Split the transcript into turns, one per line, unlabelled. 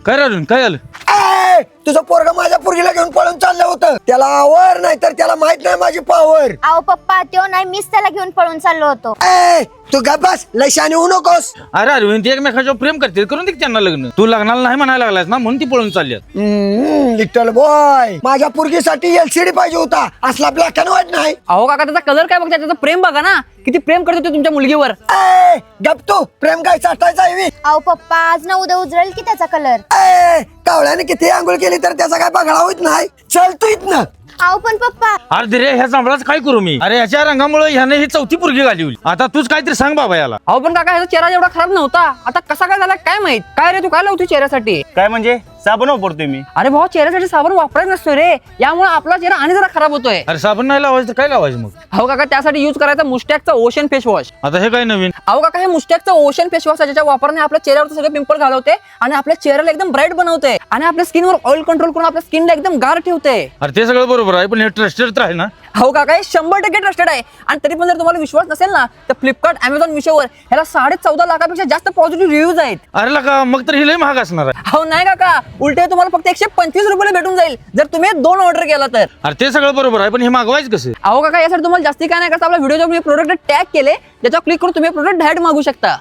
काय राहून काय झालं?
तुझं पोरगा माझ्या पोरगीला घेऊन पळून चाललं होतं. त्याला आवर नाही तर त्याला माहित नाही माझी पावर.
अहो पप्पा त्यो नाही, मीच त्याला घेऊन पळून चाललो होतो.
तू गप बस, लय शहाणी होऊ नकोस.
अरे अरविंद ते एकमेकांच्यावर प्रेम करते, करून दे की त्यांना लग्न. तू लग्नाला नाही म्हणायला लागलास ना, म्हणून ती पळून चालली.
लिटल बॉय, माझ्या पोरगीसाठी एलसीडी पाहिजे होता, असला ब्लॅक अँड व्हाईट नाही.
अहो काका त्याचा कलर काय बघता, त्याचं प्रेम बघा ना, किती प्रेम करतो तो तुमच्या मुलगीवर.
गप तू, प्रेम काय चाटायचा आहे.
अहो पप्पा आज ना उद्या उजळेल की त्याचा कलर.
कावळ्याने किती आंघोळ केली तर त्याचा काय बघा होत नाही. चल तू इथनं.
अहो पण पप्पा
अरे रे ह्या जांभळाच काय करू मी? अरे याच्या रंगामुळे ह्याने ही चौथी पोरगी घालवली. आता तूच काहीतरी सांग बाबा याला.
अहो पण काका ह्याचा चेहरा एवढा खराब नव्हता, आता कसा काय झाला काय माहित. काय रे तू काय लावतो चेहऱ्यासाठी?
काय म्हणजे साबण वापरतोय मी.
अरे भाऊ चेहऱ्यासाठी साबण वापरायचा नसतो रे, यामुळे आपला चेहरा आणि जरा खराब होतोय.
अरे साबण नाही लावायचं तर काय लावायचं मग?
अहो काका त्यासाठी युज करायचा मुस्टॅकचा ओशन फेस वॉश.
आता हे काय नवीन?
अहो काका हे मुस्टॅकचा ओशन फेस वॉश ज्याच्या वापराने आपल्या चेहऱ्यावर सगळे पिंपल घालवते आणि आपल्या चेहऱ्याला एकदम ब्राईट बनवते आणि आपल्या स्किनवर ऑइल कंट्रोल करून आपल्या स्किनला एकदम गार ठेवते.
अरे ते सगळं बरोबर आहे, पण हे ट्रस्टेड तर आहे ना?
हो काका हे 100% ट्रस्टेड आहे. आणि तरी पण जर तुम्हाला विश्वास नसेल ना तर फ्लिपकार्ट, अमेझॉन, मिशोवर ह्याला 14.5 लाखापेक्षा जास्त पॉझिटिव्ह रिव्ह्यूज आहेत.
अरे लका मग तर हे लय महाग असणार आहे.
हो नाही काका, उलटे तुम्हाला फक्त 125 रुपयाला भेटून जाईल जर तुम्ही 2 ऑर्डर केला तर.
अरे ते सगळं बरोबर आहे, पण हे मागवायचं कसं?
अहो काका यासाठी तुम्हाला जास्ती काय नाही करता, आपल्या व्हिडिओच्या प्रोडक्ट टॅग केले, ज्याच्यावर क्लिक करून तुम्ही प्रोडक्ट डायरेक्ट मागू शकता.